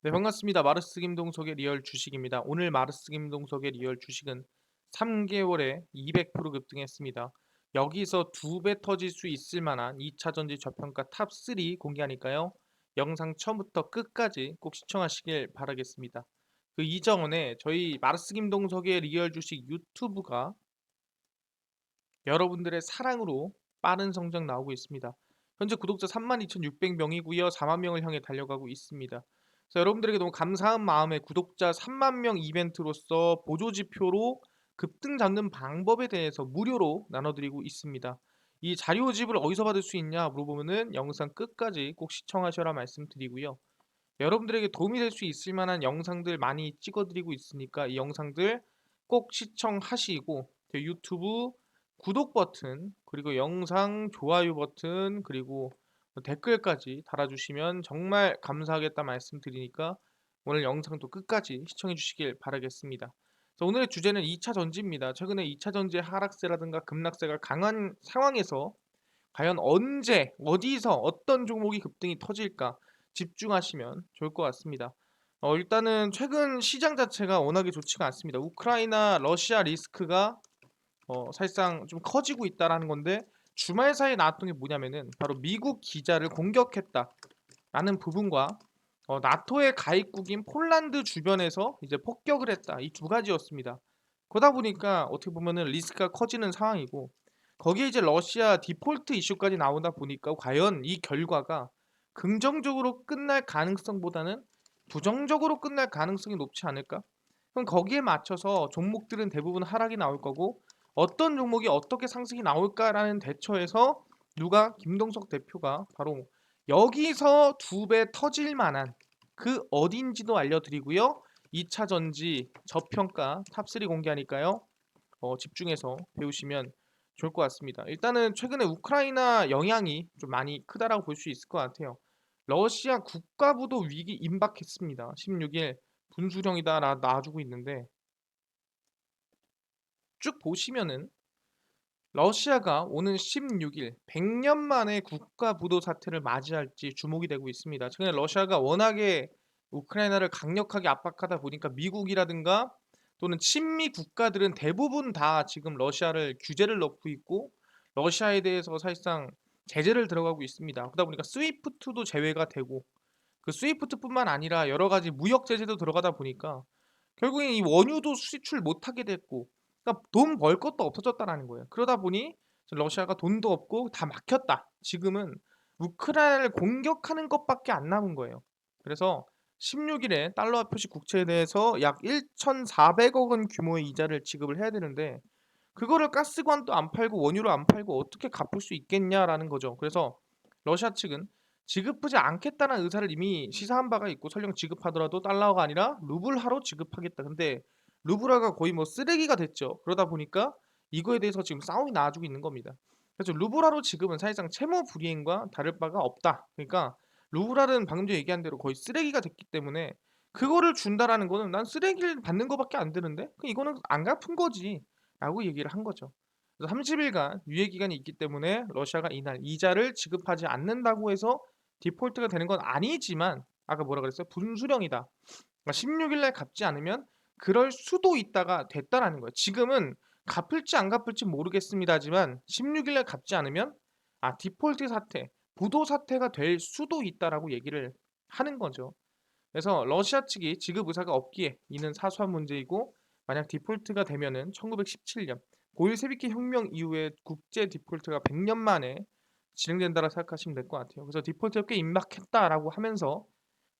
네, 반갑습니다. 마르스 김동석의 리얼 주식입니다. 오늘 마르스 김동석의 리얼 주식은 3개월에 200% 급등했습니다. 여기서 2배 터질 수 있을 만한 2차 전지 저평가 탑3 공개하니까요. 영상 처음부터 끝까지 꼭 시청하시길 바라겠습니다. 그 이전에 저희 마르스 김동석의 리얼 주식 유튜브가 여러분들의 사랑으로 빠른 성장 나오고 있습니다. 현재 구독자 32,600명이고요. 4만 명을 향해 달려가고 있습니다. 그래서 여러분들에게 너무 감사한 마음에 구독자 3만 명 이벤트로서 보조 지표로 급등 잡는 방법에 대해서 무료로 나눠드리고 있습니다. 이 자료집을 어디서 받을 수 있냐 물어보면은 영상 끝까지 꼭 시청하셔라 말씀드리고요. 여러분들에게 도움이 될 수 있을 만한 영상들 많이 찍어드리고 있으니까 이 영상들 꼭 시청하시고 제 유튜브 구독 버튼 그리고 영상 좋아요 버튼 그리고 댓글까지 달아주시면 정말 감사하겠다 말씀드리니까 오늘 영상도 끝까지 시청해 주시길 바라겠습니다. 자, 오늘의 주제는 2차 전지입니다. 최근에 2차 전지의 하락세라든가 급락세가 강한 상황에서 과연 언제 어디서 어떤 종목이 급등이 터질까 집중하시면 좋을 것 같습니다. 일단은 최근 시장 자체가 워낙에 좋지가 않습니다. 우크라이나 러시아 리스크가 사실상 좀 커지고 있다라는 건데 주말 사이에 나왔던 게 뭐냐면은 바로 미국 기자를 공격했다라는 부분과 나토의 가입국인 폴란드 주변에서 이제 폭격을 했다. 이 두 가지였습니다. 그러다 보니까 어떻게 보면은 리스크가 커지는 상황이고 거기에 이제 러시아 디폴트 이슈까지 나오다 보니까 과연 이 결과가 긍정적으로 끝날 가능성보다는 부정적으로 끝날 가능성이 높지 않을까? 그럼 거기에 맞춰서 종목들은 대부분 하락이 나올 거고 어떤 종목이 어떻게 상승이 나올까라는 대처에서 누가 김동석 대표가 바로 여기서 2배 터질 만한 그 어딘지도 알려드리고요. 2차 전지 저평가 탑3 공개하니까요. 집중해서 배우시면 좋을 것 같습니다. 일단은 최근에 우크라이나 영향이 좀 많이 크다라고 볼 수 있을 것 같아요. 러시아 국가부도 위기 임박했습니다. 16일 분수령이다 놔주고 있는데 쭉 보시면은 러시아가 오는 16일 100년 만에 국가부도 사태를 맞이할지 주목이 되고 있습니다. 최근에 러시아가 워낙에 우크라이나를 강력하게 압박하다 보니까 미국이라든가 또는 친미 국가들은 대부분 다 지금 러시아를 규제를 넣고 있고 러시아에 대해서 사실상 제재를 들어가고 있습니다. 그러다 보니까 스위프트도 제외가 되고 그 스위프트뿐만 아니라 여러 가지 무역 제재도 들어가다 보니까 결국엔 이 원유도 수출 못하게 됐고 그러니까 돈 벌 것도 없어졌다라는 거예요. 그러다 보니 러시아가 돈도 없고 다 막혔다. 지금은 우크라이나를 공격하는 것밖에 안 남은 거예요. 그래서 16일에 달러 표시 국채에 대해서 약 1,400억 원 규모의 이자를 지급을 해야 되는데 그거를 가스관도 안 팔고 원유를 안 팔고 어떻게 갚을 수 있겠냐라는 거죠. 그래서 러시아 측은 지급하지 않겠다는 의사를 이미 시사한 바가 있고 설령 지급하더라도 달러가 아니라 루블화로 지급하겠다. 근데 루블화가 거의 뭐 쓰레기가 됐죠. 그러다 보니까 이거에 대해서 지금 싸움이 나와주고 있는 겁니다. 그래서 루블화로 지급은 사실상 채무 불이행과 다를 바가 없다. 그러니까 루블화는 방금 전에 얘기한 대로 거의 쓰레기가 됐기 때문에 그거를 준다라는 거는 난 쓰레기를 받는 거밖에 안 되는데 이거는 안 갚은 거지. 라고 얘기를 한 거죠. 그래서 30일간 유예 기간이 있기 때문에 러시아가 이날 이자를 지급하지 않는다고 해서 디폴트가 되는 건 아니지만 아까 뭐라 그랬어요? 분수령이다. 그러니까 16일 날 갚지 않으면 그럴 수도 있다가 됐다라는 거예요. 지금은 갚을지 안 갚을지 모르겠습니다지만 16일 날 갚지 않으면 디폴트 사태, 부도 사태가 될 수도 있다라고 얘기를 하는 거죠. 그래서 러시아 측이 지급 의사가 없기에 이는 사소한 문제이고 만약 디폴트가 되면은 1917년 5일 세비키 혁명 이후에 국제 디폴트가 100년 만에 진행된다고 생각하시면 될 것 같아요. 그래서 디폴트가 꽤 임박했다라고 하면서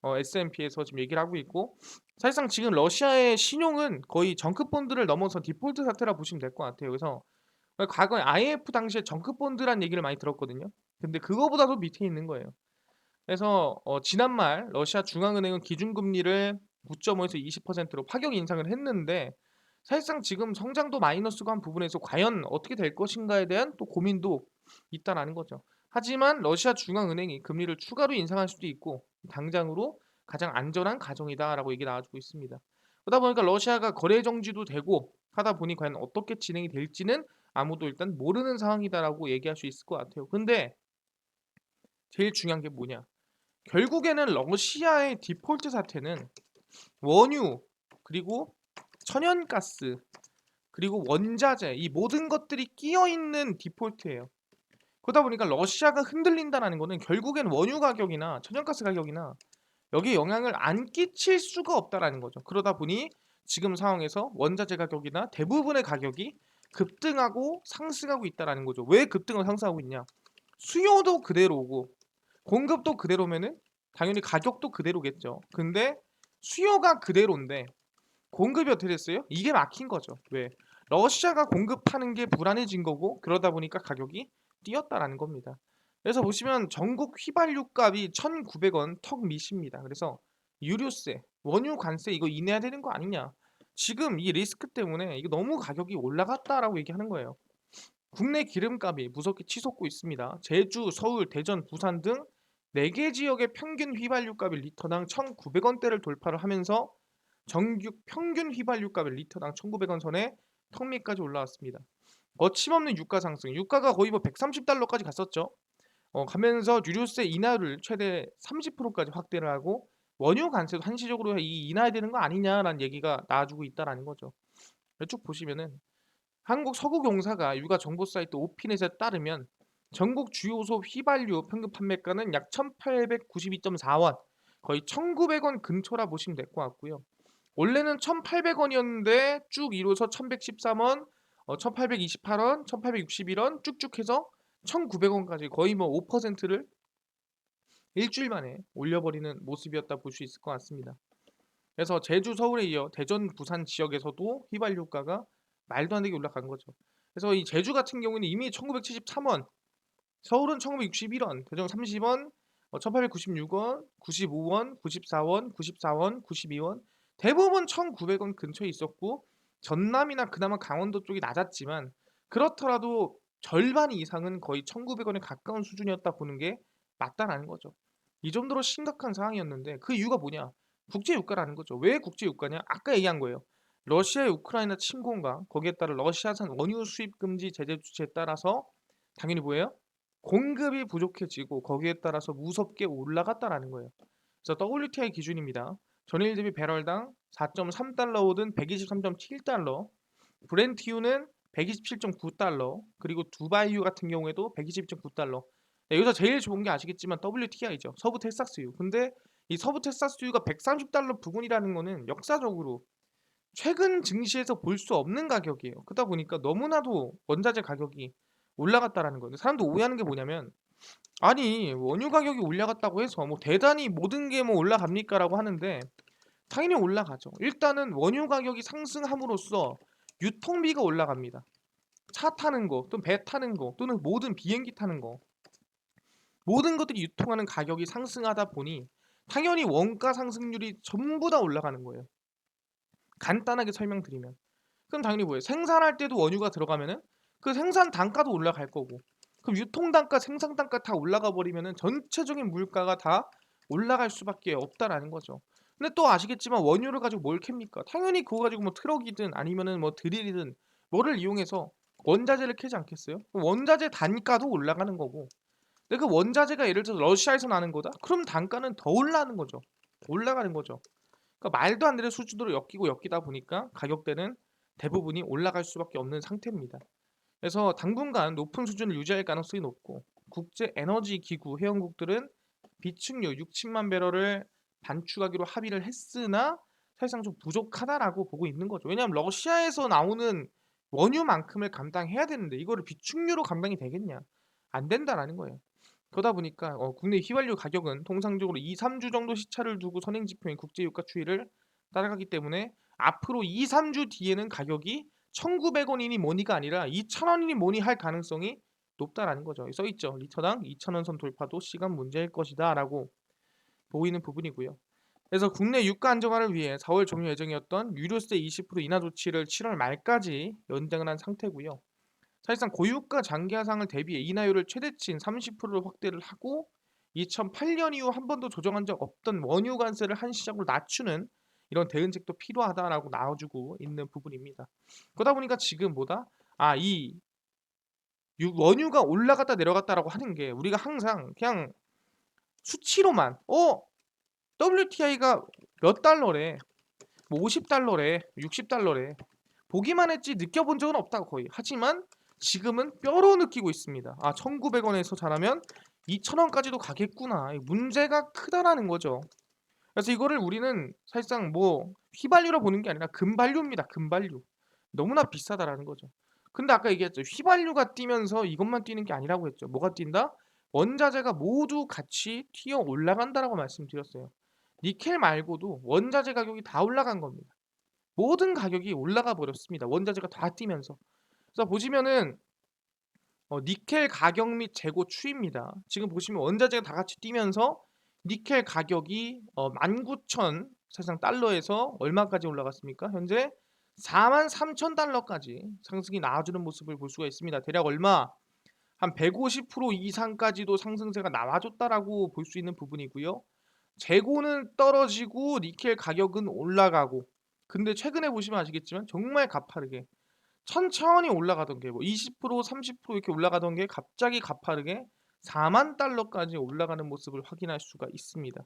S&P에서 지금 얘기를 하고 있고 사실상 지금 러시아의 신용은 거의 정크본드를 넘어서 디폴트 사태라 보시면 될 것 같아요. 그래서 과거에 IMF 당시에 정크본드란 얘기를 많이 들었거든요. 근데 그거보다도 밑에 있는 거예요. 그래서 지난 말 러시아 중앙은행은 기준금리를 9.5에서 20%로 파격 인상을 했는데 사실상 지금 성장도 마이너스고 한 부분에서 과연 어떻게 될 것인가에 대한 또 고민도 있다라는 거죠. 하지만 러시아 중앙은행이 금리를 추가로 인상할 수도 있고 당장으로 가장 안전한 가정이다라고 얘기 나와주고 있습니다. 그러다 보니까 러시아가 거래 정지도 되고 하다 보니 과연 어떻게 진행이 될지는 아무도 일단 모르는 상황이다라고 얘기할 수 있을 것 같아요. 근데 제일 중요한 게 뭐냐? 결국에는 러시아의 디폴트 사태는 원유 그리고 천연가스 그리고 원자재 이 모든 것들이 끼어 있는 디폴트예요. 그러다 보니까 러시아가 흔들린다라는 거는 결국엔 원유 가격이나 천연가스 가격이나 여기에 영향을 안 끼칠 수가 없다라는 거죠. 그러다 보니 지금 상황에서 원자재 가격이나 대부분의 가격이 급등하고 상승하고 있다라는 거죠. 왜 급등을 상승하고 있냐? 수요도 그대로고 공급도 그대로면은 당연히 가격도 그대로겠죠. 근데 수요가 그대로인데 공급이 어떻게 됐어요? 이게 막힌 거죠. 왜? 러시아가 공급하는 게 불안해진 거고 그러다 보니까 가격이 뛰었다라는 겁니다. 그래서 보시면 전국 휘발유 값이 1,900원 턱 밑입니다. 그래서 유류세, 원유 관세 이거 인해야 되는 거 아니냐? 지금 이 리스크 때문에 이거 너무 가격이 올라갔다라고 얘기하는 거예요. 국내 기름값이 무섭게 치솟고 있습니다. 제주, 서울, 대전, 부산 등 4개 지역의 평균 휘발유값이 리터당 1,900원대를 돌파를 하면서 전국 평균 휘발유값이 리터당 1,900원 선에 턱 밑까지 올라왔습니다. 거침없는 유가 상승, 유가가 거의 뭐 130달러까지 갔었죠. 가면서 유류세 인하를 최대 30%까지 확대를 하고 원유 관세도 한시적으로 인하해야 되는 거 아니냐라는 얘기가 나와주고 있다라는 거죠. 쭉 보시면은 한국 서구공사가 육아 정보 사이트 오피넷에 따르면 전국 주요소 휘발유 평균 판매가는 약 1,892.4원, 거의 1,900원 근처라 보시면 될 것 같고요. 원래는 1,800원이었는데 쭉 이뤄서 1,113원, 1,828원, 1,861원 쭉쭉 해서 1,900원까지 거의 뭐 5%를 일주일 만에 올려버리는 모습이었다 볼 수 있을 것 같습니다. 그래서 제주, 서울에 이어 대전, 부산 지역에서도 휘발유가가 말도 안 되게 올라간 거죠. 그래서 이 제주 같은 경우는 이미 1,973원, 서울은 1,961원, 대전 30원, 1,896원, 95원, 94원, 94원, 92원 대부분 1,900원 근처에 있었고 전남이나 그나마 강원도 쪽이 낮았지만 그렇더라도 절반 이상은 거의 1,900원에 가까운 수준이었다 보는 게 맞다라는 거죠. 이 정도로 심각한 상황이었는데 그 이유가 뭐냐? 국제유가라는 거죠. 왜 국제유가냐? 아까 얘기한 거예요. 러시아의 우크라이나 침공과 거기에 따른 러시아산 원유 수입 금지 제재 조치에 따라서 당연히 뭐예요? 공급이 부족해지고 거기에 따라서 무섭게 올라갔다라는 거예요. 그래서 WTI 기준입니다. 전일 대비 배럴당 4.3달러 오른 123.7달러, 브렌트유는 127.9달러, 그리고 두바이유 같은 경우에도 122.9달러. 네, 여기서 제일 좋은 게 아시겠지만 WTI죠. 서부 텍사스유. 근데 이 서부 텍사스유가 130달러 부근이라는 거는 역사적으로 최근 증시에서 볼 수 없는 가격이에요. 그러다 보니까 너무나도 원자재 가격이 올라갔다라는 거예요. 사람들 오해하는 게 뭐냐면 아니 원유 가격이 올라갔다고 해서 뭐 대단히 모든 게 뭐 올라갑니까라고 하는데 당연히 올라가죠. 일단은 원유 가격이 상승함으로써 유통비가 올라갑니다. 차 타는 거, 또는 배 타는 거, 또는 모든 비행기 타는 거 모든 것들이 유통하는 가격이 상승하다 보니 당연히 원가 상승률이 전부 다 올라가는 거예요. 간단하게 설명드리면 그럼 당연히 뭐예요? 생산할 때도 원유가 들어가면은 그 생산 단가도 올라갈 거고 그럼 유통 단가, 생산 단가 다 올라가 버리면은 전체적인 물가가 다 올라갈 수밖에 없다라는 거죠. 근데 또 아시겠지만 원유를 가지고 뭘 캡니까? 당연히 그거 가지고 뭐 트럭이든 아니면은 뭐 드릴이든 뭐를 이용해서 원자재를 캐지 않겠어요? 원자재 단가도 올라가는 거고 근데 그 원자재가 예를 들어서 러시아에서 나는 거다? 그럼 단가는 더 올라가는 거죠. 올라가는 거죠. 그러니까 말도 안 되는 수준으로 엮이다 보니까 가격대는 대부분이 올라갈 수밖에 없는 상태입니다. 그래서 당분간 높은 수준을 유지할 가능성이 높고 국제 에너지 기구 회원국들은 비축유 6천만 배럴을 반축하기로 합의를 했으나 사실상 좀 부족하다라고 보고 있는 거죠. 왜냐하면 러시아에서 나오는 원유만큼을 감당해야 되는데 이거를 비축유로 감당이 되겠냐? 안 된다라는 거예요. 그러다 보니까 국내 휘발유 가격은 통상적으로 2-3주 정도 시차를 두고 선행 지표인 국제유가 추이를 따라가기 때문에 앞으로 2-3주 뒤에는 가격이 1,900원이니 뭐니가 아니라 2,000원이니 뭐니 할 가능성이 높다라는 거죠. 여기 써 있죠. 리터당 2,000원 선 돌파도 시간 문제일 것이다라고 보이는 부분이고요. 그래서 국내 유가 안정화를 위해 4월 종료 예정이었던 유류세 20% 인하 조치를 7월 말까지 연장을 한 상태고요. 사실상 고유가 장기 하상을 대비해 인하율을 최대치인 30%를 확대를 하고 2008년 이후 한 번도 조정한 적 없던 원유 관세를 한시적으로 낮추는 이런 대응책도 필요하다라고 나와주고 있는 부분입니다. 그러다 보니까 지금 뭐다? 이 원유가 올라갔다 내려갔다라고 하는 게 우리가 항상 그냥 수치로만 WTI가 몇 달러래, 뭐 50달러래, 60달러래 보기만 했지 느껴본 적은 없다고 거의. 하지만 지금은 뼈로 느끼고 있습니다. 아, 1900원에서 잘하면 2000원까지도 가겠구나. 문제가 크다라는 거죠. 그래서 이거를 우리는 사실상 뭐 휘발유로 보는 게 아니라 금발유입니다. 금발유. 너무나 비싸다라는 거죠. 근데 아까 얘기했죠. 휘발유가 뛰면서 이것만 뛰는 게 아니라고 했죠. 뭐가 뛴다? 원자재가 모두 같이 튀어 올라간다라고 말씀드렸어요. 니켈 말고도 원자재 가격이 다 올라간 겁니다. 모든 가격이 올라가 버렸습니다. 원자재가 다 뛰면서. 그래서 보시면은 니켈 가격 및 재고 추이입니다. 지금 보시면 원자재가 다 같이 뛰면서 니켈 가격이 19,000 사실상 달러에서 얼마까지 올라갔습니까? 현재 43,000달러까지 상승이 나와주는 모습을 볼 수가 있습니다. 대략 얼마? 한 150% 이상까지도 상승세가 나와줬다라고 볼 수 있는 부분이고요. 재고는 떨어지고 니켈 가격은 올라가고, 근데 최근에 보시면 아시겠지만 정말 가파르게 천천히 올라가던 게 뭐 20% 30% 이렇게 올라가던 게 갑자기 가파르게 4만 달러까지 올라가는 모습을 확인할 수가 있습니다.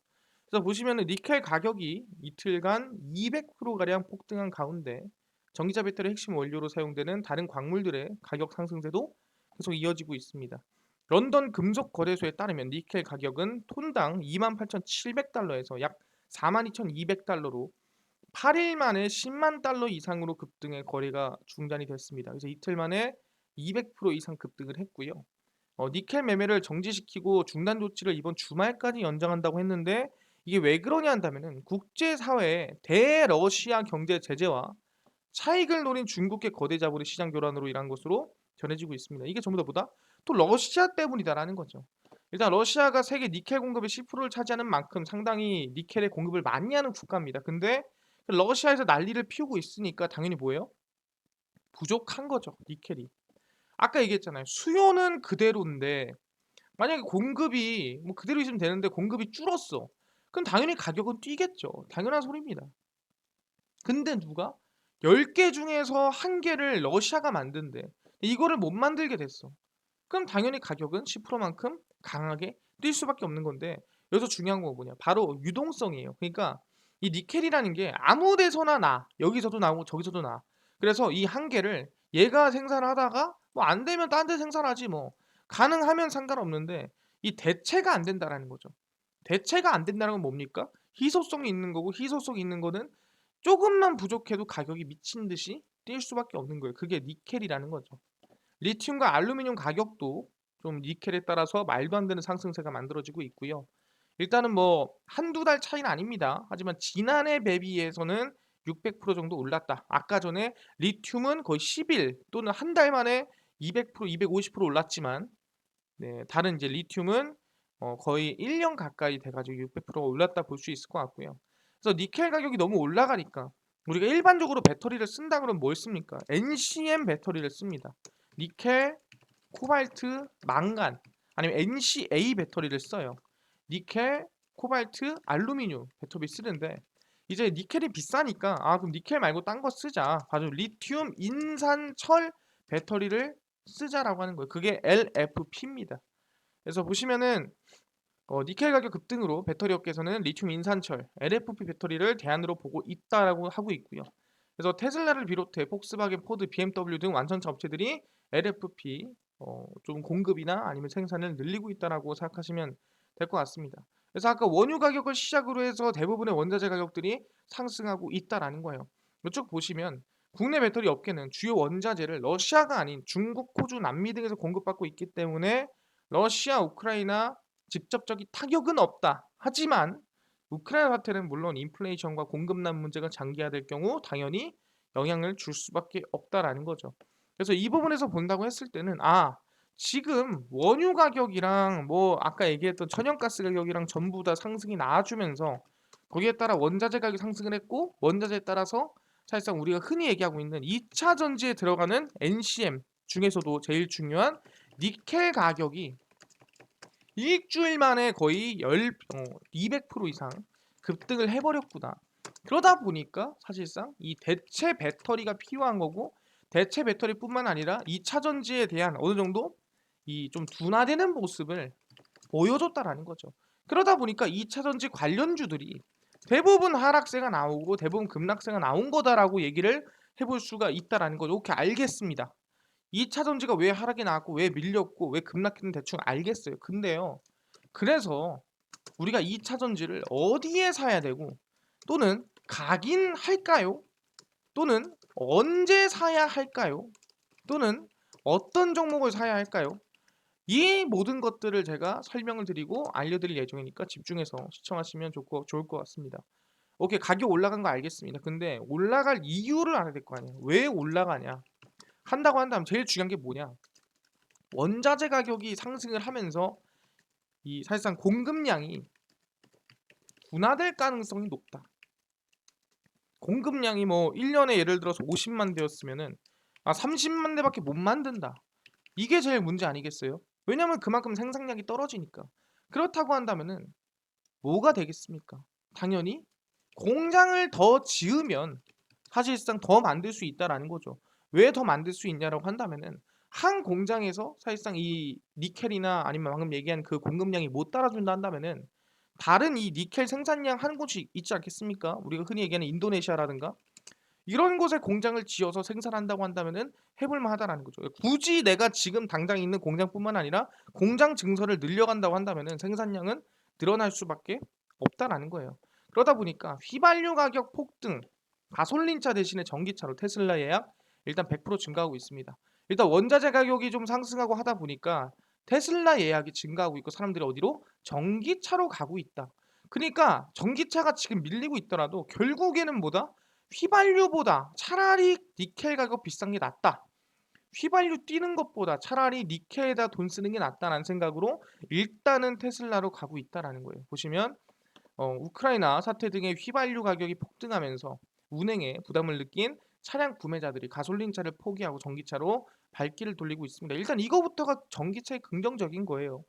그래서 보시면은 니켈 가격이 이틀간 200% 가량 폭등한 가운데 전기차 배터리 핵심 원료로 사용되는 다른 광물들의 가격 상승세도 계속 이어지고 있습니다. 런던 금속 거래소에 따르면 니켈 가격은 톤당 28,700달러에서 약 42,200달러로 8일 만에 10만 달러 이상으로 급등해 거래가 중단이 됐습니다. 그래서 이틀 만에 200% 이상 급등을 했고요. 니켈 매매를 정지시키고 중단 조치를 이번 주말까지 연장한다고 했는데, 이게 왜 그러냐 한다면은 국제사회의 대러시아 경제 제재와 차익을 노린 중국의 거대 자본의 시장 교란으로 인한 것으로 전해지고 있습니다. 이게 전부 다 뭐다? 또 러시아 때문이다라는 거죠. 일단 러시아가 세계 니켈 공급의 10%를 차지하는 만큼 상당히 니켈의 공급을 많이 하는 국가입니다. 근데 러시아에서 난리를 피우고 있으니까 당연히 뭐예요? 부족한 거죠, 니켈이. 아까 얘기했잖아요. 수요는 그대로인데 만약에 공급이 뭐 그대로 있으면 되는데 공급이 줄었어. 그럼 당연히 가격은 뛰겠죠. 당연한 소리입니다. 근데 누가 10개 중에서 1개를 러시아가 만든대. 이거를 못 만들게 됐어. 그럼 당연히 가격은 10%만큼 강하게 뛸 수밖에 없는 건데, 여기서 중요한 건 뭐냐? 바로 유동성이에요. 그러니까 이 니켈이라는 게 아무 데서나 나. 여기서도 나오고 저기서도 나. 그래서 이 한 개를 얘가 생산을 하다가 뭐 안 되면 딴 데 생산하지 뭐. 가능하면 상관없는데 이 대체가 안 된다라는 거죠. 대체가 안 된다는 건 뭡니까? 희소성이 있는 거고, 희소성이 있는 거는 조금만 부족해도 가격이 미친 듯이 뛸 수밖에 없는 거예요. 그게 니켈이라는 거죠. 리튬과 알루미늄 가격도 좀 니켈에 따라서 말도 안 되는 상승세가 만들어지고 있고요. 일단은 뭐 한두 달 차이는 아닙니다. 하지만 지난해 대비해서는 600% 정도 올랐다. 아까 전에 리튬은 거의 10일 또는 한 달 만에 200%, 250% 올랐지만, 네, 다른 이제 리튬은 거의 1년 가까이 돼가지고 600%가 올랐다 볼 수 있을 것 같고요. 그래서 니켈 가격이 너무 올라가니까 우리가 일반적으로 배터리를 쓴다 그러면 뭘 씁니까? NCM 배터리를 씁니다. 니켈, 코발트, 망간, 아니면 NCA 배터리를 써요. 니켈, 코발트, 알루미늄 배터리 쓰는데, 이제 니켈이 비싸니까 그럼 니켈 말고 딴 거 쓰자. 바로 리튬 인산철 배터리를 쓰자라고 하는 거예요. 그게 LFP입니다. 그래서 보시면은 니켈 가격 급등으로 배터리 업계에서는 리튬 인산철 LFP 배터리를 대안으로 보고 있다라고 하고 있고요. 그래서 테슬라를 비롯해 폭스바겐, 포드, BMW 등 완전차 업체들이 LFP 좀 공급이나 아니면 생산을 늘리고 있다라고 생각하시면 될 것 같습니다. 그래서 아까 원유 가격을 시작으로 해서 대부분의 원자재 가격들이 상승하고 있다라는 거예요. 이쪽 보시면 국내 배터리 업계는 주요 원자재를 러시아가 아닌 중국, 호주, 남미 등에서 공급받고 있기 때문에 러시아, 우크라이나 직접적인 타격은 없다. 하지만 우크라이나 사태는 물론 인플레이션과 공급난 문제가 장기화될 경우 당연히 영향을 줄 수밖에 없다라는 거죠. 그래서 이 부분에서 본다고 했을 때는 지금 원유 가격이랑 뭐 아까 얘기했던 천연가스 가격이랑 전부 다 상승이 나와주면서 거기에 따라 원자재 가격이 상승을 했고, 원자재에 따라서 사실상 우리가 흔히 얘기하고 있는 2차 전지에 들어가는 NCM 중에서도 제일 중요한 니켈 가격이 일주일 만에 거의 200% 이상 급등을 해버렸구나. 그러다 보니까 사실상 이 대체 배터리가 필요한 거고, 대체 배터리뿐만 아니라 2차 전지에 대한 어느 정도 이 좀 둔화되는 모습을 보여줬다라는 거죠. 그러다 보니까 2차 전지 관련주들이 대부분 하락세가 나오고 대부분 급락세가 나온 거다라고 얘기를 해볼 수가 있다라는 거죠. 오케이, 알겠습니다. 2차 전지가 왜 하락이 나왔고 왜 밀렸고 왜 급락했는 대충 알겠어요. 근데요. 그래서 우리가 2차 전지를 어디에 사야 되고 또는 각인할까요? 또는 언제 사야 할까요? 또는 어떤 종목을 사야 할까요? 이 모든 것들을 제가 설명을 드리고 알려드릴 예정이니까 집중해서 시청하시면 좋을 것 같습니다. 오케이, 가격 올라간 거 알겠습니다. 근데 올라갈 이유를 알아야 될 거 아니에요. 왜 올라가냐? 한다고 한다면 제일 중요한 게 뭐냐? 원자재 가격이 상승을 하면서 이 사실상 공급량이 둔화될 가능성이 높다. 공급량이 뭐 1년에 예를 들어서 50만 대였으면은 30만 대밖에 못 만든다. 이게 제일 문제 아니겠어요? 왜냐면 그만큼 생산량이 떨어지니까. 그렇다고 한다면은 뭐가 되겠습니까? 당연히 공장을 더 지으면 사실상 더 만들 수 있다라는 거죠. 왜 더 만들 수 있냐라고 한다면은 한 공장에서 사실상 이 니켈이나 아니면 방금 얘기한 그 공급량이 못 따라준다 한다면은 다른 이 니켈 생산량 한 곳이 있지 않겠습니까? 우리가 흔히 얘기하는 인도네시아라든가 이런 곳에 공장을 지어서 생산한다고 한다면은 해볼 만하다라는 거죠. 굳이 내가 지금 당장 있는 공장뿐만 아니라 공장 증설을 늘려간다고 한다면은 생산량은 늘어날 수밖에 없다라는 거예요. 그러다 보니까 휘발유 가격 폭등, 가솔린차 대신에 전기차로 테슬라 예약 일단 100% 증가하고 있습니다. 일단 원자재 가격이 좀 상승하고 하다 보니까 테슬라 예약이 증가하고 있고 사람들이 어디로? 전기차로 가고 있다. 그러니까 전기차가 지금 밀리고 있더라도 결국에는 뭐다? 휘발유보다 차라리 니켈 가격 비싼 게 낫다. 휘발유 뛰는 것보다 차라리 니켈에다 돈 쓰는 게 낫다라는 생각으로 일단은 테슬라로 가고 있다라는 거예요. 보시면 우크라이나 사태 등의 휘발유 가격이 폭등하면서 운행에 부담을 느낀 차량 구매자들이 가솔린차를 포기하고 전기차로 발길을 돌리고 있습니다. 일단 이거부터가 전기차의 긍정적인 거예요.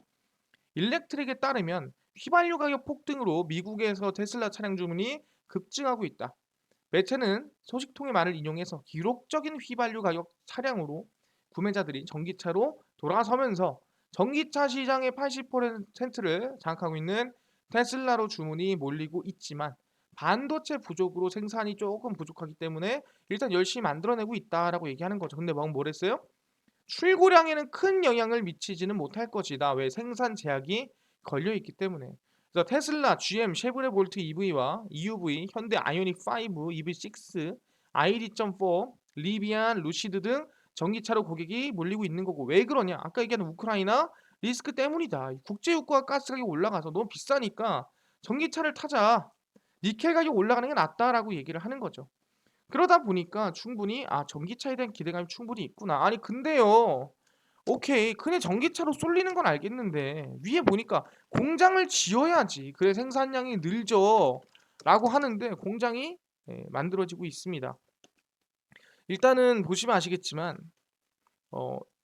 일렉트릭에 따르면 휘발유 가격 폭등으로 미국에서 테슬라 차량 주문이 급증하고 있다. 매체는 소식통의 말을 인용해서 기록적인 휘발유 가격 차량으로 구매자들이 전기차로 돌아서면서 전기차 시장의 80%를 장악하고 있는 테슬라로 주문이 몰리고 있지만 반도체 부족으로 생산이 조금 부족하기 때문에 일단 열심히 만들어내고 있다라고 얘기하는 거죠. 근데 뭐랬어요? 출고량에는 큰 영향을 미치지는 못할 것이다. 왜? 생산 제약이 걸려 있기 때문에. 그래서 테슬라, GM, 쉐보레 볼트 EV와 EUV, 현대 아이오닉 5, EV6, ID.4, 리비안, 루시드 등 전기차로 고객이 몰리고 있는 거고 왜 그러냐? 아까 얘기한 우크라이나 리스크 때문이다. 국제유가 가스 가격이 올라가서 너무 비싸니까 전기차를 타자. 니켈 가격 올라가는 게 낫다라고 얘기를 하는 거죠. 그러다 보니까 충분히 전기차에 대한 기대감이 충분히 있구나. 아니 근데요. 오케이. 그냥 전기차로 쏠리는 건 알겠는데 위에 보니까 공장을 지어야지. 그래 생산량이 늘죠. 라고 하는데 공장이 만들어지고 있습니다. 일단은 보시면 아시겠지만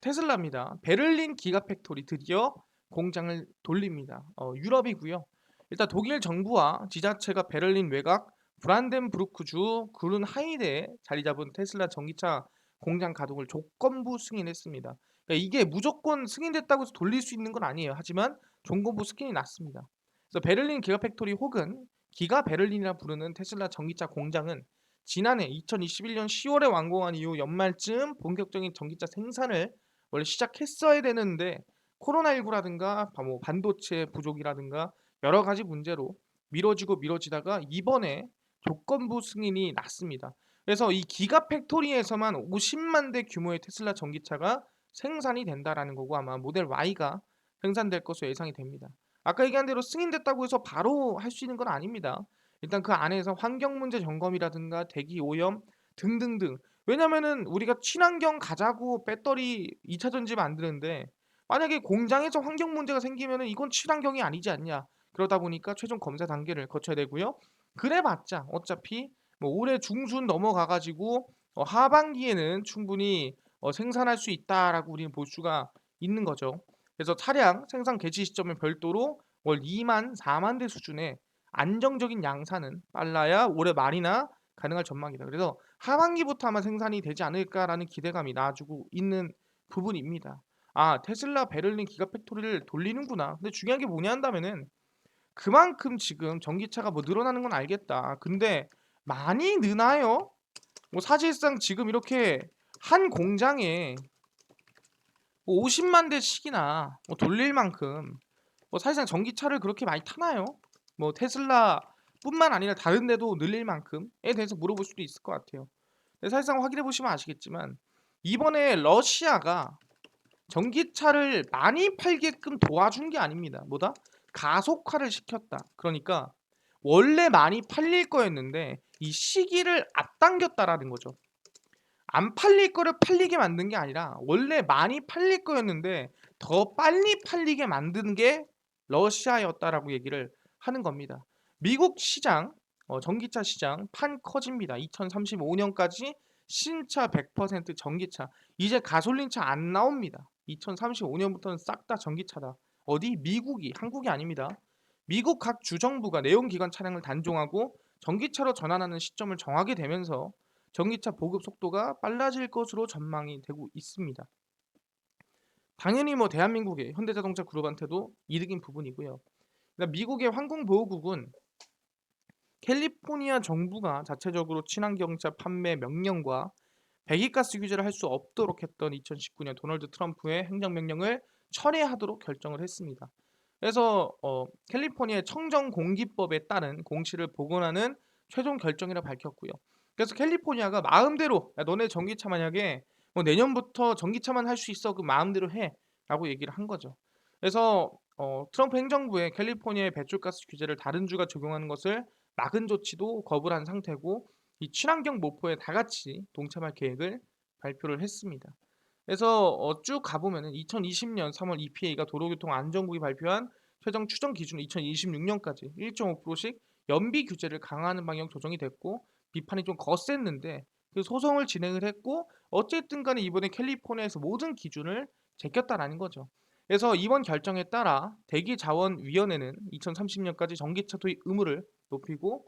테슬라입니다. 베를린 기가팩토리 드디어 공장을 돌립니다. 유럽이고요. 일단 독일 정부와 지자체가 베를린 외곽 브란덴부르크주 그룬하이드에 자리 잡은 테슬라 전기차 공장 가동을 조건부 승인했습니다. 그러니까 이게 무조건 승인됐다고 해서 돌릴 수 있는 건 아니에요. 하지만 조건부 승인이 났습니다. 그래서 베를린 기가팩토리 혹은 기가 베를린이라 부르는 테슬라 전기차 공장은 지난해 2021년 10월에 완공한 이후 연말쯤 본격적인 전기차 생산을 원래 시작했어야 되는데 코로나19라든가 뭐 반도체 부족이라든가 여러 가지 문제로 미뤄지다가 이번에 조건부 승인이 났습니다. 그래서 이 기가팩토리에서만 50만 대 규모의 테슬라 전기차가 생산이 된다라는 거고 아마 모델 Y가 생산될 것으로 예상이 됩니다. 아까 얘기한 대로 승인됐다고 해서 바로 할 수 있는 건 아닙니다. 일단 그 안에서 환경 문제 점검이라든가 대기 오염 등등등. 왜냐면은 우리가 친환경 가자고 배터리 2차 전지 만드는데 만약에 공장에서 환경 문제가 생기면은 이건 친환경이 아니지 않냐. 그러다 보니까 최종 검사 단계를 거쳐야 되고요. 그래봤자 어차피 뭐 올해 중순 넘어가 가지고 하반기에는 충분히 생산할 수 있다라고 우리는 볼 수가 있는 거죠. 그래서 차량 생산 개시 시점에 별도로 월 2만 4만 대 수준의 안정적인 양산은 빨라야 올해 말이나 가능할 전망이다. 그래서 하반기부터 아마 생산이 되지 않을까라는 기대감이 나와주고 있는 부분입니다. 테슬라 베를린 기가팩토리를 돌리는구나. 근데 중요한 게 뭐냐 한다면은 그만큼 지금 전기차가 뭐 늘어나는 건 알겠다. 근데 많이 느나요? 뭐 사실상 지금 이렇게 한 공장에 뭐 50만 대씩이나 뭐 돌릴 만큼 뭐 사실상 전기차를 그렇게 많이 타나요? 뭐 테슬라뿐만 아니라 다른 데도 늘릴 만큼에 대해서 물어볼 수도 있을 것 같아요. 근데 사실상 확인해 보시면 아시겠지만 이번에 러시아가 전기차를 많이 팔게끔 도와준 게 아닙니다. 뭐다? 가속화를 시켰다. 그러니까 원래 많이 팔릴 거였는데 이 시기를 앞당겼다라는 거죠. 안 팔릴 거를 팔리게 만든 게 아니라 원래 많이 팔릴 거였는데 더 빨리 팔리게 만든 게 러시아였다라고 얘기를 하는 겁니다. 미국 시장, 전기차 시장 판 커집니다. 2035년까지 신차 100% 전기차. 이제 가솔린차 안 나옵니다. 2035년부터는 싹 다 전기차다. 어디? 미국이, 한국이 아닙니다. 미국 각 주정부가 내연기관 차량을 단종하고 전기차로 전환하는 시점을 정하게 되면서 전기차 보급 속도가 빨라질 것으로 전망이 되고 있습니다. 당연히 뭐 대한민국의 현대자동차 그룹한테도 이득인 부분이고요. 그러니까 미국의 환공보호국은 캘리포니아 정부가 자체적으로 친환경차 판매 명령과 배기가스 규제를 할 수 없도록 했던 2019년 도널드 트럼프의 행정명령을 철회하도록 결정을 했습니다. 그래서 캘리포니아의 청정공기법에 따른 공시를 복원하는 최종 결정이라 밝혔고요. 그래서 캘리포니아가 마음대로 야, 너네 전기차 만약에 뭐 내년부터 전기차만 할 수 있어 그 마음대로 해라고 얘기를 한 거죠. 그래서 트럼프 행정부의 캘리포니아의 배출가스 규제를 다른 주가 적용하는 것을 막은 조치도 거부를 한 상태고 이 친환경 목표에 다 같이 동참할 계획을 발표를 했습니다. 그래서 쭉 가보면은 2020년 3월 EPA가 도로교통안전국이 발표한 최종 추정 기준으로 2026년까지 1.5%씩 연비 규제를 강화하는 방향 조정이 됐고 비판이 좀 거셌는데 그 소송을 진행을 했고 어쨌든 간에 이번에 캘리포니아에서 모든 기준을 제꼈다라는 거죠. 그래서 이번 결정에 따라 대기자원위원회는 2030년까지 전기차 도입 의무를 높이고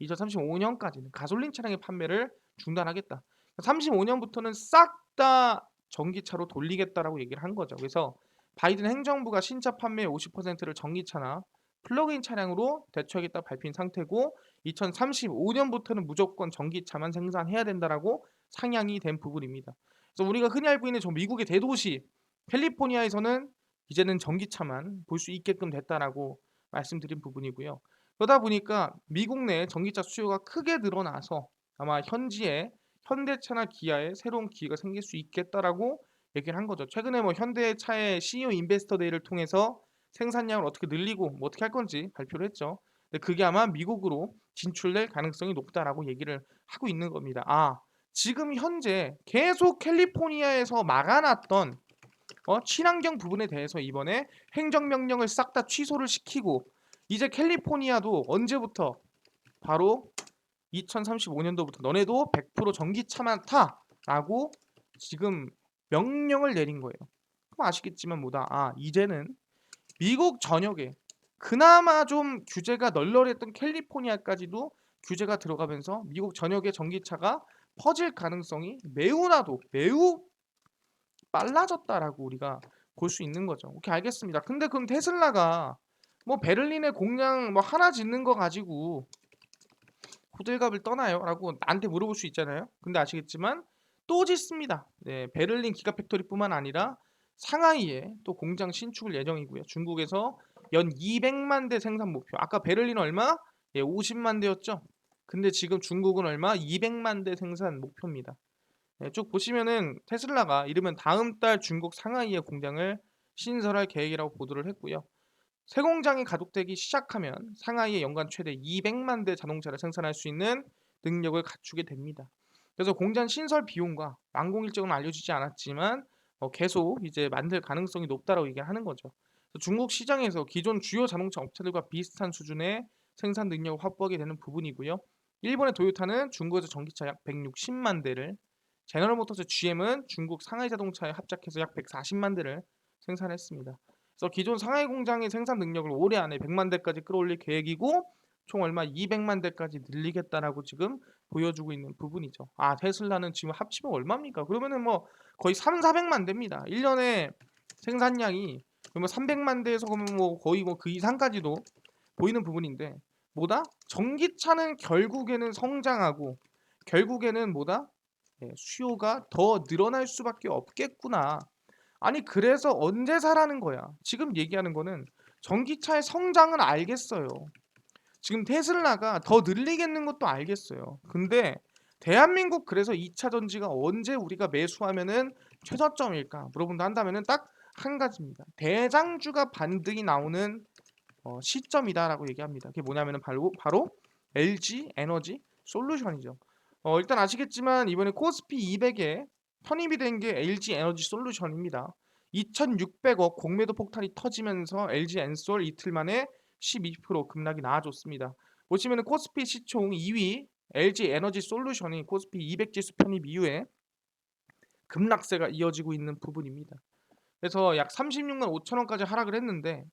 2035년까지는 가솔린 차량의 판매를 중단하겠다. 35년부터는 싹 다 전기차로 돌리겠다라고 얘기를 한 거죠. 그래서 바이든 행정부가 신차 판매의 50%를 전기차나 플러그인 차량으로 대처하겠다 발표한 상태고 2035년부터는 무조건 전기차만 생산해야 된다라고 상향이 된 부분입니다. 그래서 우리가 흔히 알고 있는 저 미국의 대도시 캘리포니아에서는 이제는 전기차만 볼 수 있게끔 됐다라고 말씀드린 부분이고요. 그러다 보니까 미국 내 전기차 수요가 크게 늘어나서 아마 현지에 현대차나 기아에 새로운 기회가 생길 수 있겠다라고 얘기를 한 거죠. 최근에 뭐 현대차의 CEO 인베스터 데이를 통해서 생산량을 어떻게 늘리고 뭐 어떻게 할 건지 발표를 했죠. 근데 그게 아마 미국으로 진출될 가능성이 높다라고 얘기를 하고 있는 겁니다. 아, 지금 현재 계속 캘리포니아에서 막아놨던 친환경 부분에 대해서 이번에 행정명령을 싹 다 취소를 시키고 이제 캘리포니아도 언제부터 바로 2035년도부터 너네도 100% 전기차만 타라고 지금 명령을 내린 거예요. 그럼 아시겠지만 뭐다? 아, 이제는 미국 전역에 그나마 좀 규제가 널널했던 캘리포니아까지도 규제가 들어가면서 미국 전역의 전기차가 퍼질 가능성이 매우 빨라졌다라고 우리가 볼 수 있는 거죠. 오케이, 알겠습니다. 근데 그럼 테슬라가 뭐 베를린에 공장 뭐 하나 짓는 거 가지고 호들갑을 떠나요? 라고 나한테 물어볼 수 있잖아요. 근데 아시겠지만 또 짓습니다. 네, 베를린 기가팩토리뿐만 아니라 상하이에 또 공장 신축을 예정이고요. 중국에서 연 200만 대 생산 목표. 아까 베를린 얼마? 예, 50만 대였죠. 근데 지금 중국은 얼마? 200만 대 생산 목표입니다. 네, 쭉 보시면은 테슬라가 이르면 다음 달 중국 상하이에 공장을 신설할 계획이라고 보도를 했고요. 새 공장이 가동되기 시작하면 상하이에 연간 최대 200만 대 자동차를 생산할 수 있는 능력을 갖추게 됩니다. 그래서 공장 신설 비용과 완공 일정은 알려지지 않았지만 계속 이제 만들 가능성이 높다고 얘기하는 거죠. 중국 시장에서 기존 주요 자동차 업체들과 비슷한 수준의 생산 능력을 확보하게 되는 부분이고요. 일본의 도요타는 중국에서 전기차 약 160만 대를, 제너럴모터스 GM은 중국 상하이 자동차에 합작해서 약 140만 대를 생산했습니다. 그래서 기존 상하이 공장의 생산 능력을 올해 안에 100만 대까지 끌어올릴 계획이고 총 얼마 200만 대까지 늘리겠다라고 지금 보여주고 있는 부분이죠. 아, 테슬라는 지금 합치면 얼마입니까? 그러면은 뭐 거의 3, 400만 대입니다. 1년에 생산량이 그러면 300만 대에서 그러면 뭐 거의 뭐 그 이상까지도 보이는 부분인데 뭐다? 전기차는 결국에는 성장하고 결국에는 뭐다? 수요가 더 늘어날 수밖에 없겠구나. 아니 그래서 언제 사라는 거야. 지금 얘기하는 거는 전기차의 성장은 알겠어요. 지금 테슬라가 더 늘리겠는 것도 알겠어요. 근데 대한민국 그래서 2차 전지가 언제 우리가 매수하면은 최저점일까 물어본다 한다면은 딱 한 가지입니다. 대장주가 반등이 나오는 시점이다라고 얘기합니다. 그게 뭐냐면은 바로 LG 에너지 솔루션이죠. 일단 아시겠지만 이번에 코스피 200에 편입이 된 게 LG 에너지 솔루션입니다. 2,600억 공매도 폭탄이 터지면서 LG 엔솔 이틀 만에 12% 급락이 나와줬습니다. 보시면은 코스피 시총 2위 LG 에너지 솔루션이 코스피 200 지수 편입 이후에 급락세가 이어지고 있는 부분입니다. 그래서 약 36만 5천 원까지 하락을 했는데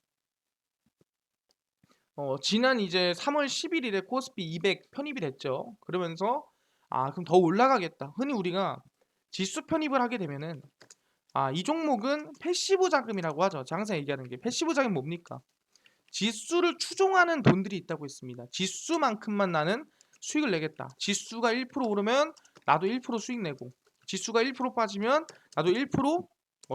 지난 이제 3월 11일에 코스피 200 편입이 됐죠. 그러면서 그럼 더 올라가겠다. 흔히 우리가 지수 편입을 하게 되면은 이 종목은 패시브 자금이라고 하죠. 제가 항상 얘기하는 게 패시브 자금이 뭡니까? 지수를 추종하는 돈들이 있다고 했습니다. 지수만큼만 나는 수익을 내겠다. 지수가 1% 오르면 나도 1% 수익 내고 지수가 1% 빠지면 나도 1%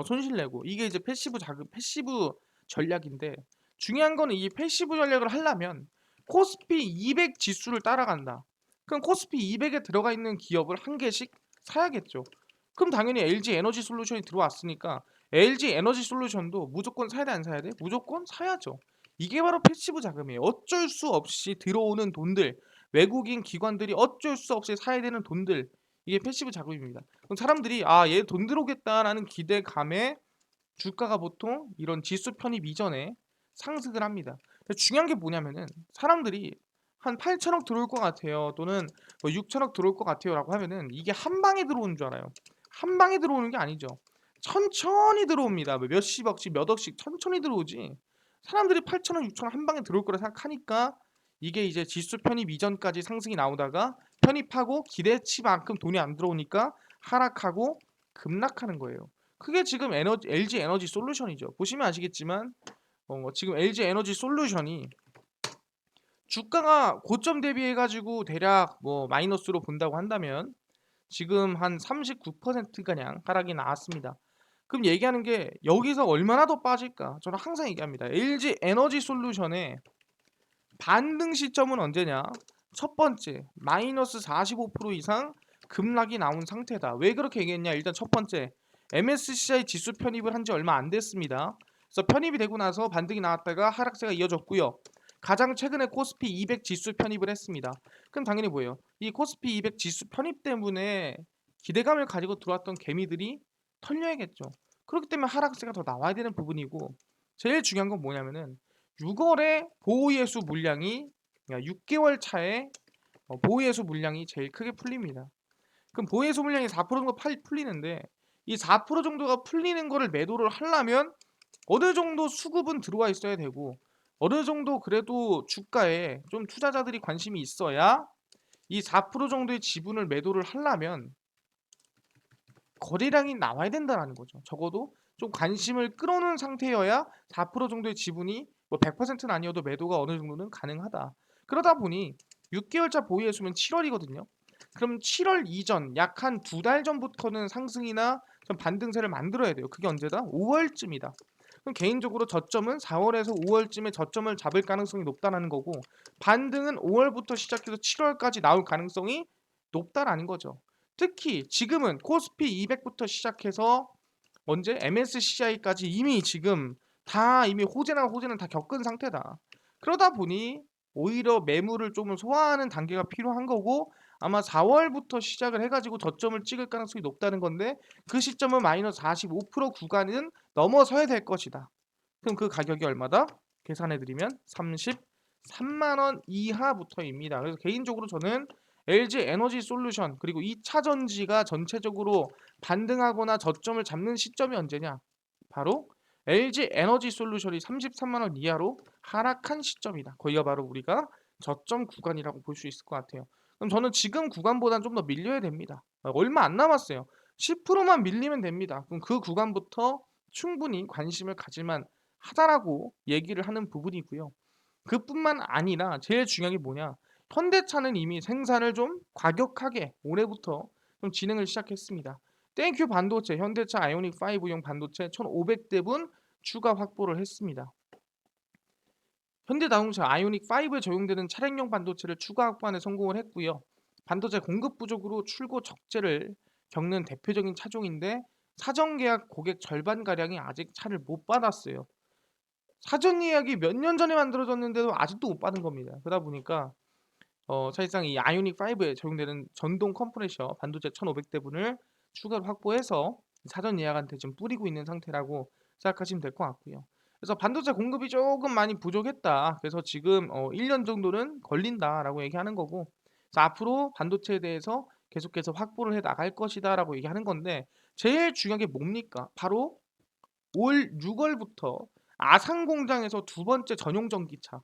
손실 내고 이게 이제 패시브 자금, 패시브 전략인데 중요한 거는 이 패시브 전략을 하려면 코스피 200 지수를 따라간다. 그럼 코스피 200에 들어가 있는 기업을 한 개씩 사야겠죠. 그럼 당연히 LG 에너지 솔루션이 들어왔으니까 LG 에너지 솔루션도 무조건 사야 돼 안 사야 돼? 무조건 사야죠. 이게 바로 패시브 자금이에요. 어쩔 수 없이 들어오는 돈들, 외국인 기관들이 어쩔 수 없이 사야 되는 돈들, 이게 패시브 자금입니다. 그럼 사람들이 얘 돈 들어오겠다라는 기대감에 주가가 보통 이런 지수 편입 이전에 상승을 합니다. 근데 중요한 게 뭐냐면은 사람들이 한 8천억 들어올 것 같아요. 또는 뭐 6천억 들어올 것 같아요라고 하면은 이게 한 방에 들어오는 줄 알아요. 한 방에 들어오는 게 아니죠. 천천히 들어옵니다. 뭐 몇십억씩 몇 억씩 천천히 들어오지. 사람들이 8천억, 6천억 한 방에 들어올 거라 생각하니까 이게 이제 지수 편입 이전까지 상승이 나오다가 편입하고 기대치만큼 돈이 안 들어오니까 하락하고 급락하는 거예요. 그게 지금 LG 에너지 솔루션이죠. 보시면 아시겠지만 지금 LG 에너지 솔루션이 주가가 고점 대비해 가지고 대략 뭐 마이너스로 본다고 한다면 지금 한 39%가량 하락이 나왔습니다. 그럼 얘기하는 게 여기서 얼마나 더 빠질까? 저는 항상 얘기합니다. LG 에너지 솔루션의 반등 시점은 언제냐? 첫 번째, 마이너스 45% 이상 급락이 나온 상태다. 왜 그렇게 얘기했냐? 일단 첫 번째, MSCI 지수 편입을 한 지 얼마 안 됐습니다. 그래서 편입이 되고 나서 반등이 나왔다가 하락세가 이어졌고요. 가장 최근에 코스피 200 지수 편입을 했습니다. 그럼 당연히 뭐예요? 이 코스피 200 지수 편입 때문에 기대감을 가지고 들어왔던 개미들이 털려야겠죠. 그렇기 때문에 하락세가 더 나와야 되는 부분이고 제일 중요한 건 뭐냐면은 6월에 보호예수 물량이 6개월 차에 보호예수 물량이 제일 크게 풀립니다. 그럼 보호예수 물량이 4% 정도 풀리는데 이 4% 정도가 풀리는 거를 매도를 하려면 어느 정도 수급은 들어와 있어야 되고 어느 정도 그래도 주가에 좀 투자자들이 관심이 있어야 이 4% 정도의 지분을 매도를 하려면 거래량이 나와야 된다라는 거죠. 적어도 좀 관심을 끌어놓은 상태여야 4% 정도의 지분이 뭐 100%는 아니어도 매도가 어느 정도는 가능하다. 그러다 보니 6개월차 보유예수면 7월이거든요. 그럼 7월 이전 약 한 두 달 전부터는 상승이나 좀 반등세를 만들어야 돼요. 그게 언제다? 5월쯤이다. 그럼 개인적으로 저점은 4월에서 5월쯤에 저점을 잡을 가능성이 높다라는 거고 반등은 5월부터 시작해서 7월까지 나올 가능성이 높다라는 거죠. 특히 지금은 코스피 200부터 시작해서 언제 MSCI까지 이미 지금 다 이미 호재는 다 겪은 상태다. 그러다 보니 오히려 매물을 좀 소화하는 단계가 필요한 거고 아마 4월부터 시작을 해가지고 저점을 찍을 가능성이 높다는 건데 그 시점은 마이너스 45% 구간은 넘어서야 될 것이다. 그럼 그 가격이 얼마다? 계산해드리면 33만 원 이하부터입니다. 그래서 개인적으로 저는 LG 에너지 솔루션 그리고 2차 전지가 전체적으로 반등하거나 저점을 잡는 시점이 언제냐? 바로 LG 에너지 솔루션이 33만 원 이하로 하락한 시점이다. 거기가 바로 우리가 저점 구간이라고 볼 수 있을 것 같아요. 그럼 저는 지금 구간보다는 좀 더 밀려야 됩니다. 얼마 안 남았어요. 10%만 밀리면 됩니다. 그럼 그 구간부터 충분히 관심을 가질만 하다라고 얘기를 하는 부분이고요. 그뿐만 아니라 제일 중요한 게 뭐냐? 현대차는 이미 생산을 좀 과격하게 올해부터 좀 진행을 시작했습니다. 땡큐 반도체 현대차 아이오닉 5용 반도체 1,500대분 추가 확보를 했습니다. 현대자동차 아이오닉 5에 적용되는 차량용 반도체를 추가 확보안에 성공을 했고요. 반도체 공급 부족으로 출고 적재를 겪는 대표적인 차종인데 사전 계약 고객 절반 가량이 아직 차를 못 받았어요. 사전 예약이 몇 년 전에 만들어졌는데도 아직도 못 받은 겁니다. 그러다 보니까 사실상 이 아이오닉 5에 적용되는 전동 컴프레셔 반도체 1,500대분을 추가로 확보해서 사전 예약한테 지금 뿌리고 있는 상태라고 생각하시면 될 것 같고요. 그래서 반도체 공급이 조금 많이 부족했다. 그래서 지금 1년 정도는 걸린다라고 얘기하는 거고, 그래서 앞으로 반도체에 대해서 계속해서 확보를 해 나갈 것이다라고 얘기하는 건데, 제일 중요한 게 뭡니까? 바로 올 6월부터 아산 공장에서 두 번째 전용 전기차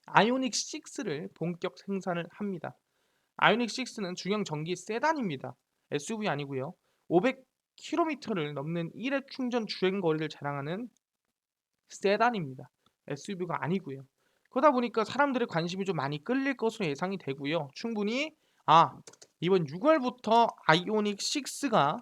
아이오닉 6를 본격 생산을 합니다. 아이오닉 6는 중형 전기 세단입니다. SUV 아니고요. 500km를 넘는 일회 충전 주행 거리를 자랑하는 세단입니다. SUV가 아니고요. 그러다 보니까 사람들의 관심이 좀 많이 끌릴 것으로 예상이 되고요. 충분히 이번 6월부터 아이오닉 6가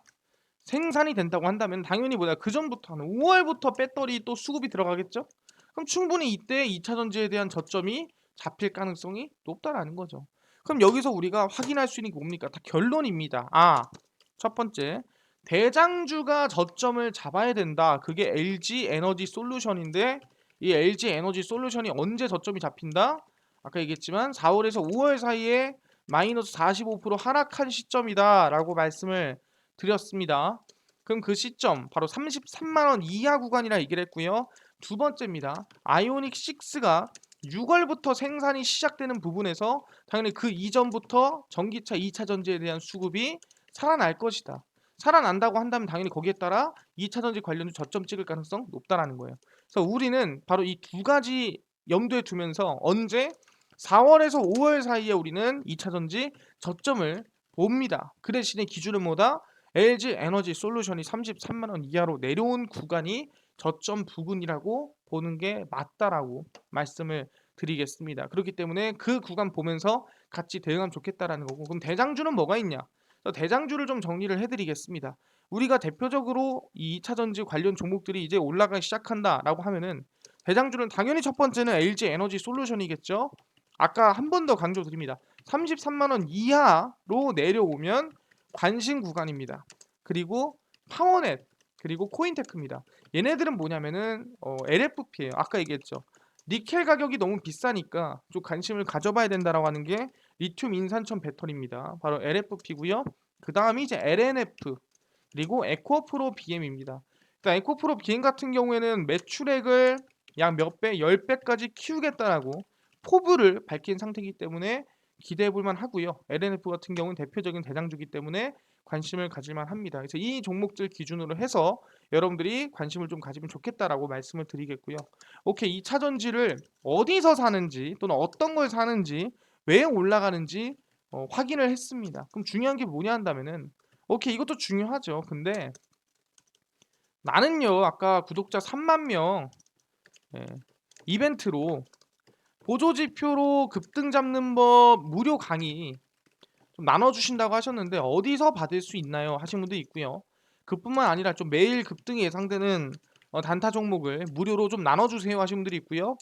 생산이 된다고 한다면 당연히 뭐냐 그 전부터 한 5월부터 배터리 또 수급이 들어가겠죠? 그럼 충분히 이때 2차 전지에 대한 저점이 잡힐 가능성이 높다라는 거죠. 그럼 여기서 우리가 확인할 수 있는 게 뭡니까? 다 결론입니다. 첫 번째, 대장주가 저점을 잡아야 된다. 그게 LG 에너지 솔루션인데 이 LG 에너지 솔루션이 언제 저점이 잡힌다? 아까 얘기했지만 4월에서 5월 사이에 마이너스 45% 하락한 시점이다라고 말씀을 드렸습니다. 그럼 그 시점 바로 33만 원 이하 구간이라 얘기를 했고요. 두 번째입니다. 아이오닉 6가 6월부터 생산이 시작되는 부분에서 당연히 그 이전부터 전기차 2차 전지에 대한 수급이 살아날 것이다. 살아난다고 한다면 당연히 거기에 따라 2차 전지 관련주 저점 찍을 가능성 높다라는 거예요. 그래서 우리는 바로 이 두 가지 염두에 두면서 언제 4월에서 5월 사이에 우리는 2차 전지 저점을 봅니다. 그 대신에 기준은 뭐다? LG 에너지 솔루션이 33만 원 이하로 내려온 구간이 저점 부근이라고 보는 게 맞다라고 말씀을 드리겠습니다. 그렇기 때문에 그 구간 보면서 같이 대응하면 좋겠다라는 거고, 그럼 대장주는 뭐가 있냐? 대장주를 좀 정리를 해드리겠습니다. 우리가 대표적으로 이 2차 전지 관련 종목들이 이제 올라가기 시작한다라고 하면은 대장주는 당연히 첫 번째는 LG 에너지 솔루션이겠죠. 아까 한 번 더 강조드립니다. 33만 원 이하로 내려오면 관심 구간입니다. 그리고 파워넷 그리고 코인테크입니다. 얘네들은 뭐냐면은 LFP예요. 아까 얘기했죠. 니켈 가격이 너무 비싸니까 좀 관심을 가져봐야 된다라고 하는 게 리튬 인산천 배터리입니다. 바로 LFP고요. 그 다음이 이제 LNF 그리고 에코프로 BM입니다. 그러니까 에코프로 BM 같은 경우에는 매출액을 약 몇 배, 10배까지 키우겠다라고 포부를 밝힌 상태이기 때문에 기대해 볼만 하고요. LNF 같은 경우는 대표적인 대장주기 때문에 관심을 가질만 합니다. 그래서 이 종목들 기준으로 해서 여러분들이 관심을 좀 가지면 좋겠다라고 말씀을 드리겠고요. 오케이, 이 차전지를 어디서 사는지 또는 어떤 걸 사는지 왜 올라가는지 확인을 했습니다. 그럼 중요한 게 뭐냐 한다면은 오케이 이것도 중요하죠. 근데 나는요 아까 구독자 3만 명 예, 이벤트로 보조지표로 급등 잡는 법 무료 강의 좀 나눠주신다고 하셨는데 어디서 받을 수 있나요? 하신 분도 있고요. 그뿐만 아니라 좀 매일 급등이 예상되는 단타 종목을 무료로 좀 나눠주세요 하신 분들이 있고요.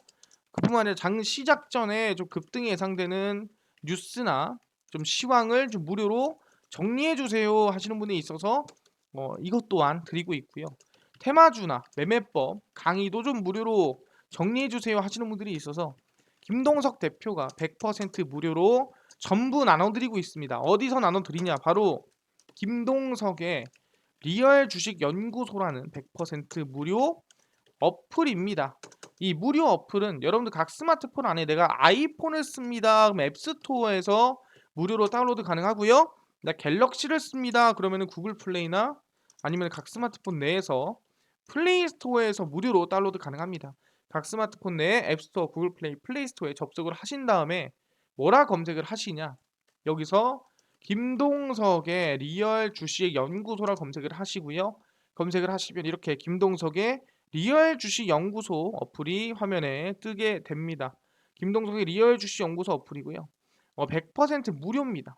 그뿐만 아니라 장 시작 전에 좀 급등이 예상되는 뉴스나 좀 시황을 좀 무료로 정리해 주세요 하시는 분이 있어서 이것 또한 드리고 있고요. 테마주나 매매법 강의도 좀 무료로 정리해 주세요 하시는 분들이 있어서 김동석 대표가 100% 무료로 전부 나눠드리고 있습니다. 어디서 나눠드리냐? 바로 김동석의 리얼 주식 연구소라는 100% 무료 어플입니다. 이 무료 어플은 여러분들 각 스마트폰 안에 내가 아이폰을 씁니다. 그럼 앱스토어에서 무료로 다운로드 가능하고요. 나 갤럭시를 씁니다. 그러면은 구글 플레이나 아니면 각 스마트폰 내에서 플레이 스토어에서 무료로 다운로드 가능합니다. 각 스마트폰 내에 앱스토어, 구글 플레이, 플레이 스토어에 접속을 하신 다음에 뭐라 검색을 하시냐? 여기서 김동석의 리얼 주식 연구소라 검색을 하시고요. 검색을 하시면 이렇게 김동석의 리얼 주식 연구소 어플이 화면에 뜨게 됩니다. 김동석의 리얼 주식 연구소 어플이고요. 100% 무료입니다.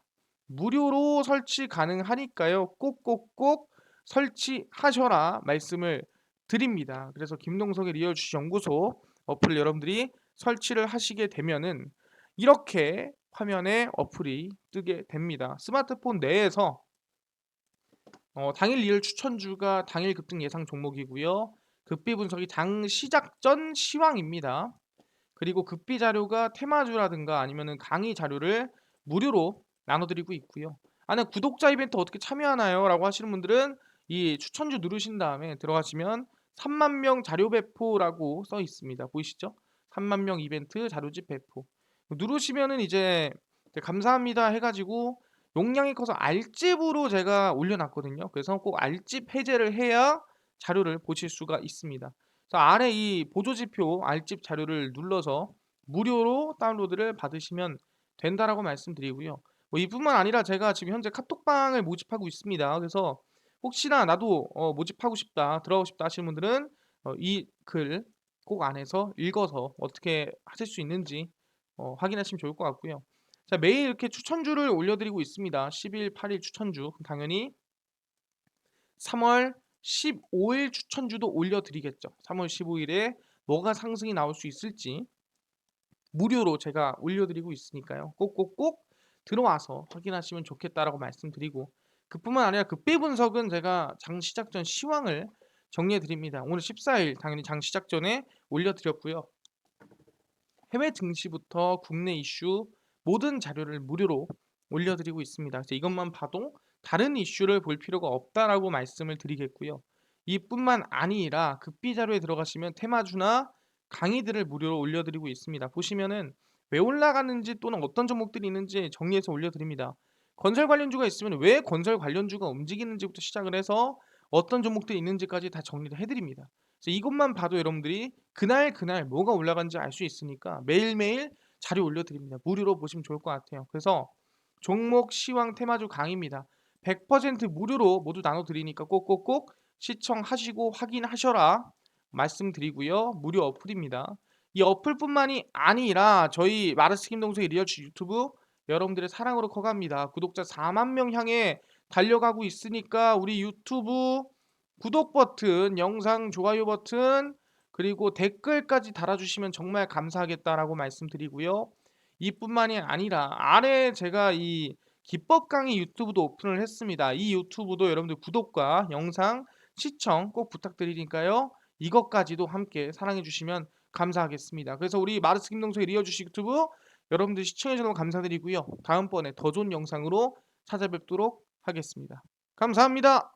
무료로 설치 가능하니까요. 꼭꼭꼭 설치하셔라 말씀을 드립니다. 그래서 김동석의 리얼 주식 연구소 어플 여러분들이 설치를 하시게 되면은 이렇게 화면에 어플이 뜨게 됩니다. 스마트폰 내에서 당일 리얼 추천주가 당일 급등 예상 종목이고요. 급비 분석이 장 시작 전 시황입니다. 그리고 급비 자료가 테마주라든가 아니면은 강의 자료를 무료로 나눠드리고 있고요. 아니 구독자 이벤트 어떻게 참여하나요? 라고 하시는 분들은 이 추천주 누르신 다음에 들어가시면 3만 명 자료 배포라고 써 있습니다. 보이시죠? 3만 명 이벤트 자료집 배포. 누르시면은 이제 감사합니다 해가지고 용량이 커서 알집으로 제가 올려놨거든요. 그래서 꼭 알집 해제를 해야 자료를 보실 수가 있습니다. 그래서 아래 이 보조지표 알집 자료를 눌러서 무료로 다운로드를 받으시면 된다라고 말씀드리고요. 이뿐만 아니라 제가 지금 현재 카톡방을 모집하고 있습니다. 그래서 혹시나 나도 모집하고 싶다, 들어가고 싶다 하시는 분들은 이 글 꼭 안에서 읽어서 어떻게 하실 수 있는지 확인하시면 좋을 것 같고요. 자, 매일 이렇게 추천주를 올려드리고 있습니다. 10일, 8일 추천주. 당연히 3월 15일 추천주도 올려드리겠죠. 3월 15일에 뭐가 상승이 나올 수 있을지 무료로 제가 올려드리고 있으니까요. 꼭꼭꼭 들어와서 확인하시면 좋겠다라고 말씀드리고 그뿐만 아니라 급비 분석은 제가 장 시작 전 시황을 정리해 드립니다. 오늘 14일 당연히 장 시작 전에 올려드렸고요. 해외 증시부터 국내 이슈 모든 자료를 무료로 올려드리고 있습니다. 그래서 이것만 봐도 다른 이슈를 볼 필요가 없다라고 말씀을 드리겠고요. 이뿐만 아니라 급비 자료에 들어가시면 테마주나 강의들을 무료로 올려드리고 있습니다. 보시면은 왜 올라가는지 또는 어떤 종목들이 있는지 정리해서 올려드립니다. 건설 관련주가 있으면 왜 건설 관련주가 움직이는지부터 시작을 해서 어떤 종목들이 있는지까지 다 정리를 해드립니다. 그래서 이것만 봐도 여러분들이 그날 뭐가 올라간지 알 수 있으니까 매일매일 자료 올려드립니다. 무료로 보시면 좋을 것 같아요. 그래서 종목 시황 테마주 강의입니다. 100% 무료로 모두 나눠드리니까 꼭꼭꼭 시청하시고 확인하셔라 말씀드리고요. 무료 어플입니다. 이 어플뿐만이 아니라 저희 마르스 김동석의 리얼치 유튜브 여러분들의 사랑으로 커갑니다. 구독자 4만 명 향해 달려가고 있으니까 우리 유튜브 구독 버튼, 영상 좋아요 버튼 그리고 댓글까지 달아주시면 정말 감사하겠다라고 말씀드리고요. 이뿐만이 아니라 아래 제가 이 기법 강의 유튜브도 오픈을 했습니다. 이 유튜브도 여러분들 구독과 영상 시청 꼭 부탁드리니까요. 이것까지도 함께 사랑해 주시면 감사하겠습니다. 그래서 우리 마르스 김동석의 리어주식 유튜브 여러분들 시청해 주셔서 감사드리고요. 다음번에 더 좋은 영상으로 찾아뵙도록 하겠습니다. 감사합니다.